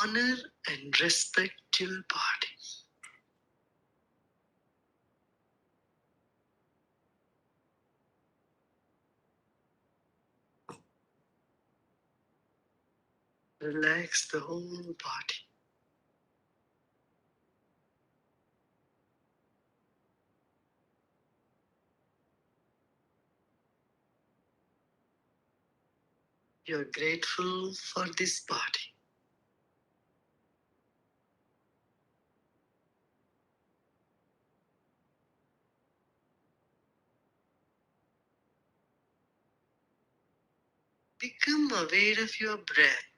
Honor and respect your body. Relax the whole body. You're grateful for this body. Become aware of your breath.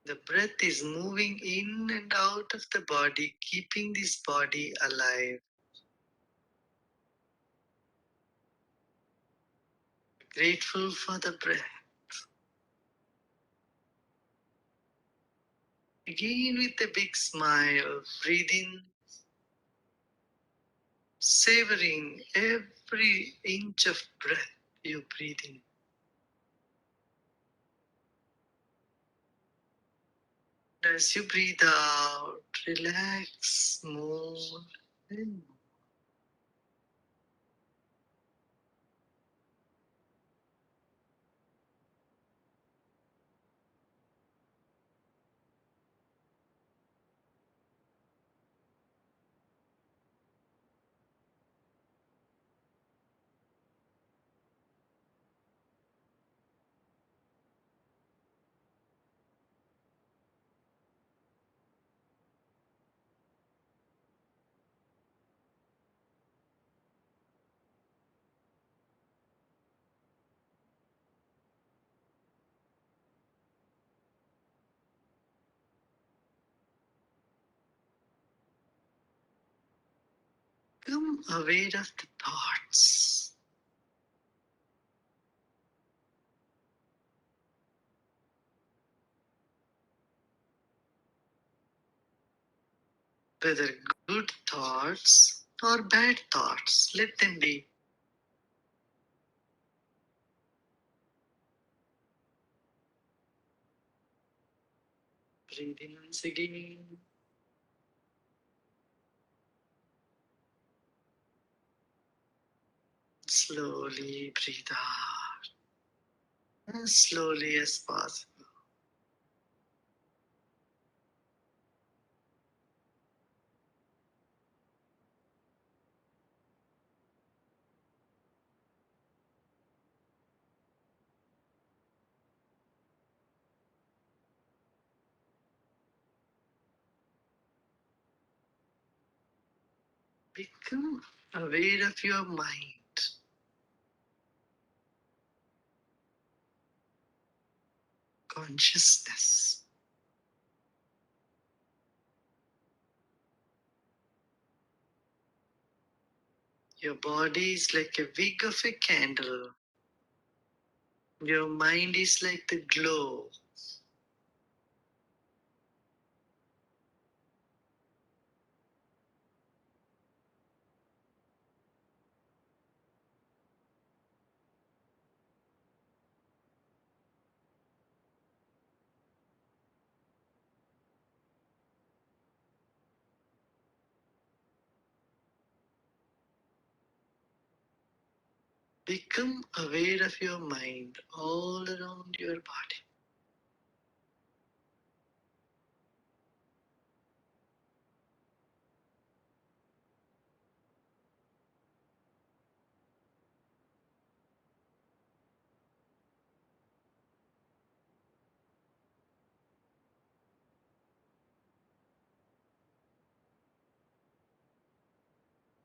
The breath is moving in and out of the body, keeping this body alive. Grateful for the breath. Again, with a big smile, breathe in, savoring every inch of breath you breathe in. As you breathe out, relax more and more. Become aware of the thoughts. Whether good thoughts or bad thoughts, let them be. Breathe in once again. Slowly breathe out. As slowly as possible. Become aware of your mind. Consciousness. Your body is like a wick of a candle. Your mind is like the glow. Become aware of your mind all around your body.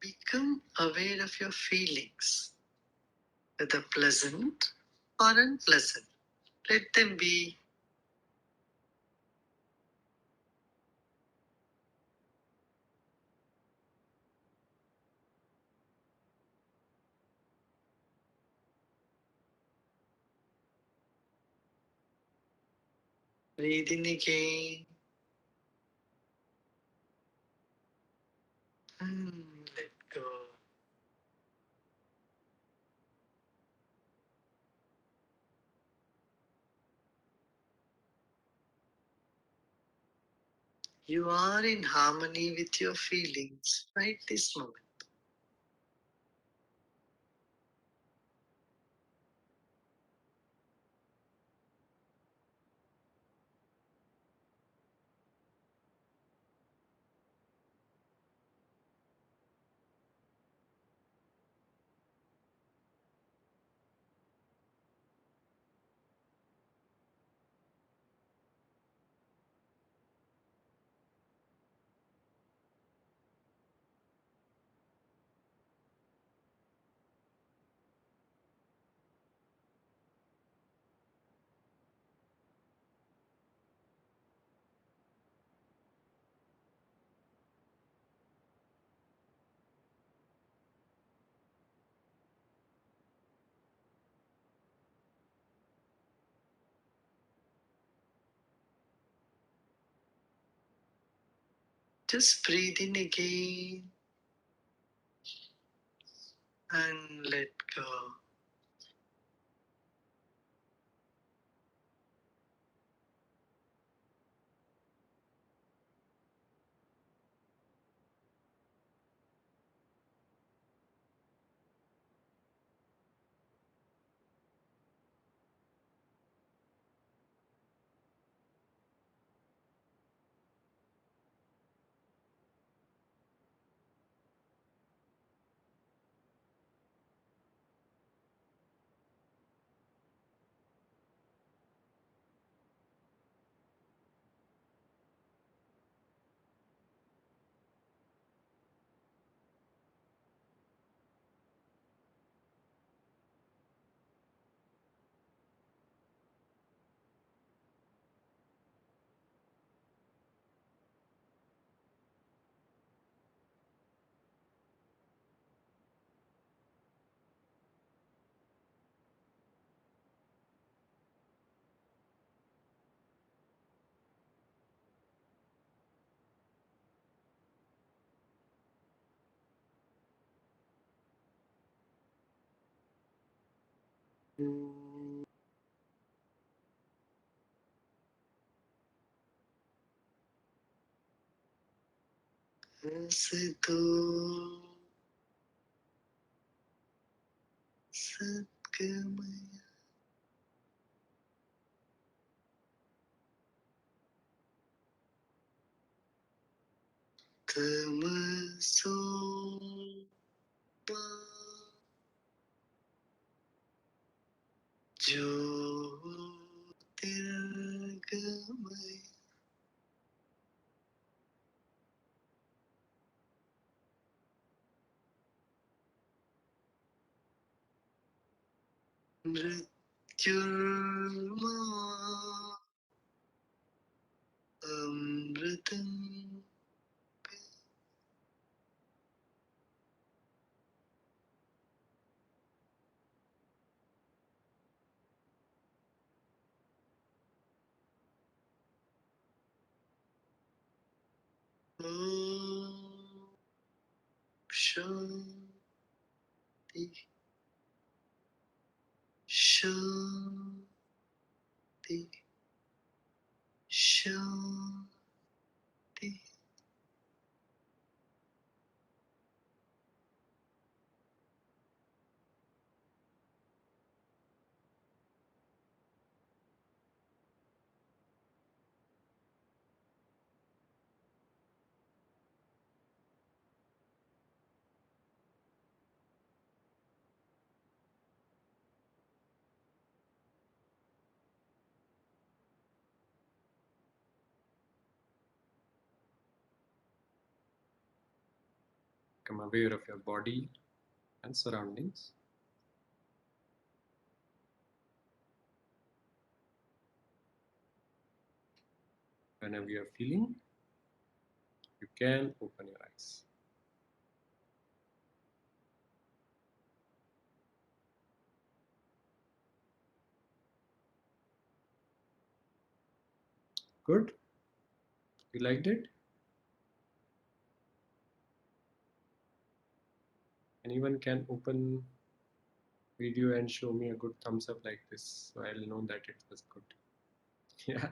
Become aware of your feelings, whether pleasant or unpleasant. Let them be. Breathe in again and let go. You are in harmony with your feelings right this moment. Just breathe in again and let go. ऐसे तो सदगमय तमसो मा ज्योतिर्गमय मृत्युर्मा अमृतम् ॐ शान्ति शान्ति शान्ति Become aware of your body and surroundings. Whenever you are feeling, you can open your eyes. Good? You liked it? Anyone can open video and show me a good thumbs up like this, so I'll know that it was good. Yeah.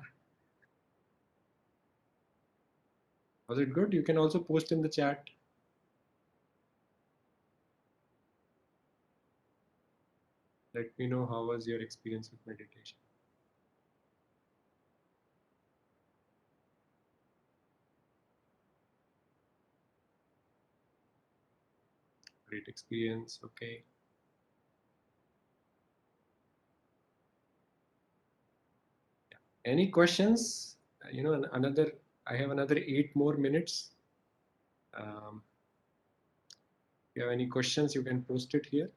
Was it good? You can also post in the chat. Let me know how was your experience with meditation. Great experience. Okay. Yeah. Any questions? You know, I have another 8 more minutes. If you have any questions, you can post it here.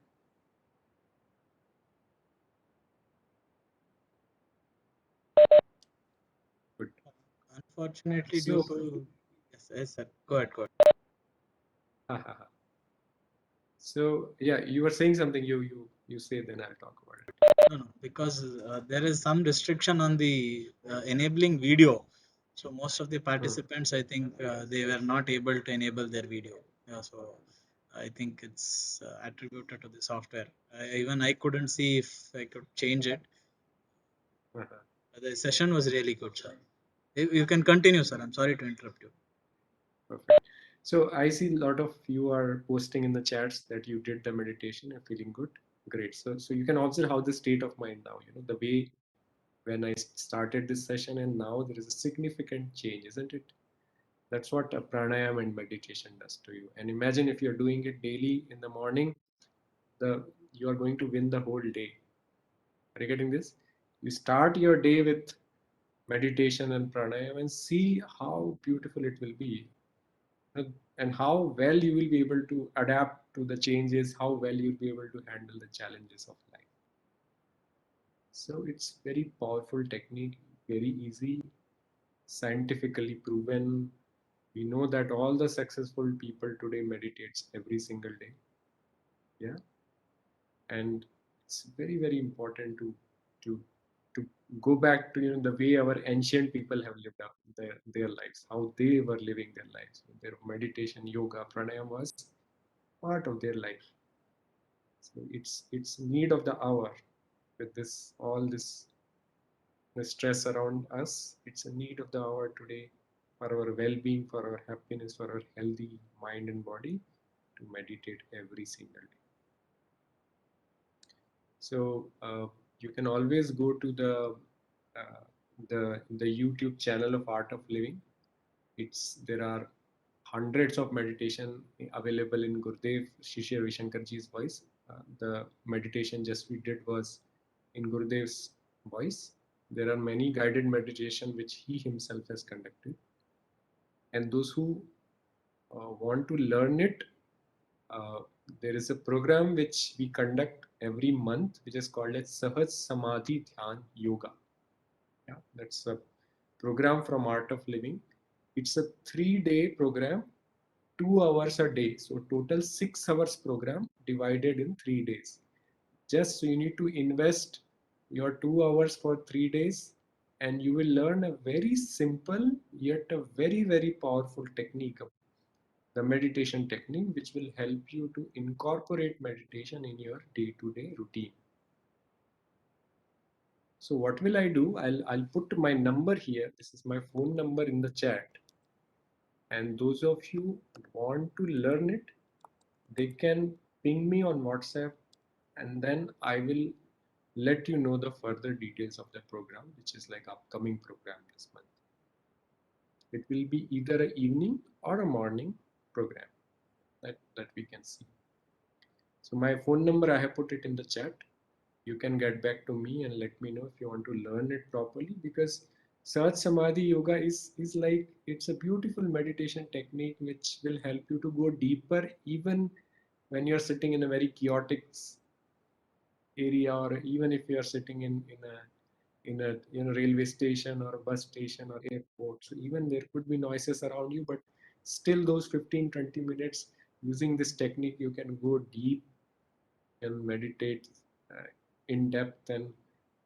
Good. Unfortunately, So, due to yes, sir. Go ahead, go ahead. so yeah, you were saying something. You say, then I'll talk about it. No, because there is some restriction on the enabling video. So most of the participants, I think, they were not able to enable their video. So I think it's attributed to the software. Even I couldn't see if I could change it. The session was really good, sir. You can continue, sir. I'm sorry to interrupt you. Perfect. So I see a lot of you are posting in the chats that you did the meditation and feeling good. Great. So you can observe how the state of mind now, you know, the way when I started this session and now there is a significant change, isn't it? That's what a pranayama and meditation does to you. And imagine if you're doing it daily in the morning, you are going to win the whole day. Are you getting this? You start your day with meditation and pranayama and see how beautiful it will be, and how well you will be able to adapt to the changes, how well you'll be able to handle the challenges of life. So it's very powerful technique, very easy, scientifically proven. We know that all the successful people today meditates every single day. Yeah. And it's very, very important to to go back to, you know, the way our ancient people have lived up their lives, how they were living their lives. Their meditation, yoga, pranayama was part of their life. So it's need of the hour. with this all this the stress around us. It's a need of the hour today for our well-being, for our happiness, for our healthy mind and body to meditate every single day. So you can always go to uh, the YouTube channel of Art of Living. There are hundreds of meditation available in Gurudev Shishya Ravishankarji's voice. The meditation just we did was in Gurudev's voice. There are many guided meditation which he himself has conducted, and those who want to learn it, uh, there is a program which we conduct every month, which is called as Sahaj Samadhi Dhyan Yoga. Yeah, that's a program from Art of Living. It's a 3-day program, 2 hours a day. So total 6 hours program divided in 3 days. Just so you need to invest your 2 hours for 3 days, and you will learn a very simple yet a very, very powerful technique, the meditation technique, which will help you to incorporate meditation in your day-to-day routine. So what will I do? I'll put my number here. This is my phone number in the chat. And those of you who want to learn it, they can ping me on WhatsApp, and then I will let you know the further details of the program, which is like upcoming program this month. It will be either an evening or a morning program that we can see. So my phone number, I have put it in the chat. You can get back to me and let me know if you want to learn it properly, because Sahaj Samadhi Yoga is like, it's a beautiful meditation technique which will help you to go deeper even when you're sitting in a very chaotic area, or even if you're sitting in a railway station or a bus station or airport. So even there could be noises around you, but still those 15-20 minutes using this technique, you can go deep and meditate in depth and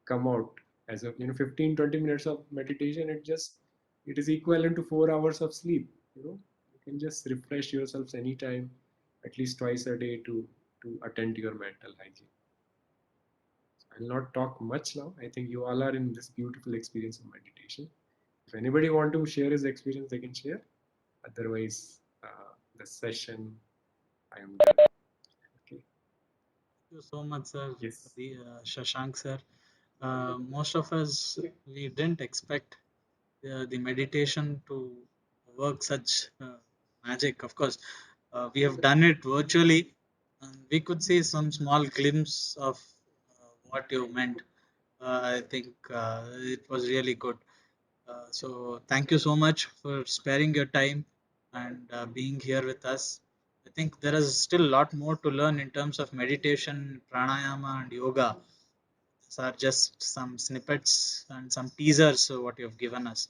come out as a 15-20 minutes of meditation. It is equivalent to 4 hours of sleep. You can just refresh yourselves anytime, at least twice a day, to attend to your mental hygiene. I'll not talk much now. I think you all are in this beautiful experience of meditation. If anybody want to share his experience, they can share. Otherwise, the session, I am done. Okay. Thank you so much, sir. Yes. Shashank, sir. Most of us, we didn't expect the meditation to work such magic. Of course, we have done it virtually, and we could see some small glimpse of what you meant. I think it was really good. So thank you so much for sparing your time and being here with us. I think there is still a lot more to learn in terms of meditation, pranayama, and yoga. These are just some snippets and some teasers of what you have given us.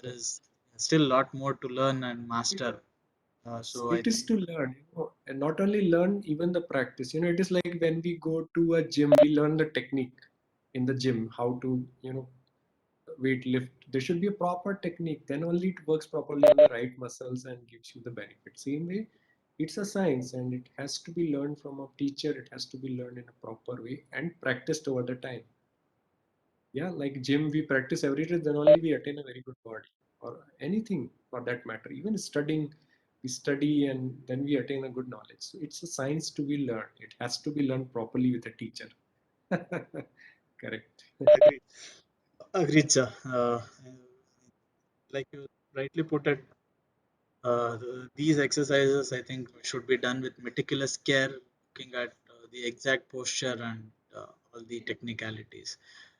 There is still a lot more to learn and master. So I It is think to learn, and not only learn, even the practice. It is like when we go to a gym, we learn the technique in the gym, how to, weight lift. There should be a proper technique. Then only it works properly on the right muscles and gives you the benefit. Same way, it's a science, and it has to be learned from a teacher. It has to be learned in a proper way and practiced over the time. Yeah, like gym, we practice every day, then only we attain a very good body, or anything for that matter. Even studying, we study and then we attain a good knowledge. So it's a science to be learned. It has to be learned properly with a teacher. Correct. agreed, agreed, sir. Like you rightly put it, these exercises I think should be done with meticulous care, looking at the exact posture and all the technicalities.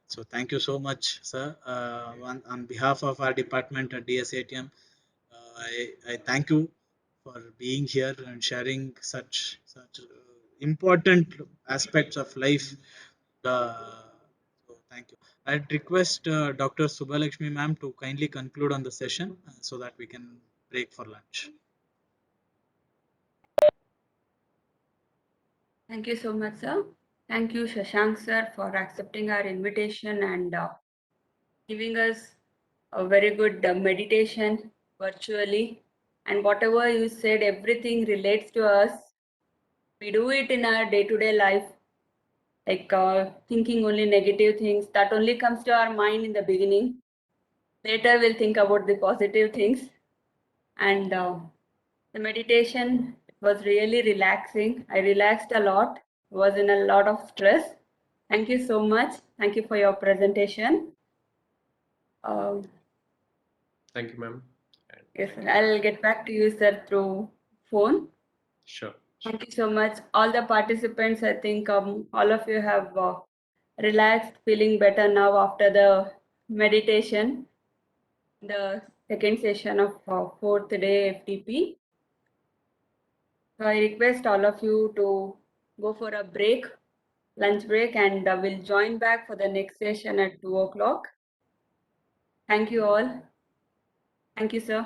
So thank you so much, sir. On behalf of our department at DSATM, I thank you for being here and sharing such important aspects of life. So thank you. I'd request Dr. Subbalakshmi ma'am to kindly conclude on the session so that we can break for lunch. Thank you so much, sir. Thank you, Shashank, sir, for accepting our invitation and giving us a very good meditation virtually. And whatever you said, everything relates to us. We do it in our day-to-day life. like thinking only negative things. That only comes to our mind in the beginning. Later, we'll think about the positive things. And the meditation was really relaxing. I relaxed a lot, was in a lot of stress. Thank you so much. Thank you for your presentation. Thank you, ma'am. Yes, sir. I'll get back to you, sir, through phone. Sure. Thank you so much. All the participants, I think all of you have relaxed, feeling better now after the meditation, the second session of fourth day FTP. So I request all of you to go for a break, lunch break, and we'll join back for the next session at 2 o'clock. Thank you all. Thank you, sir.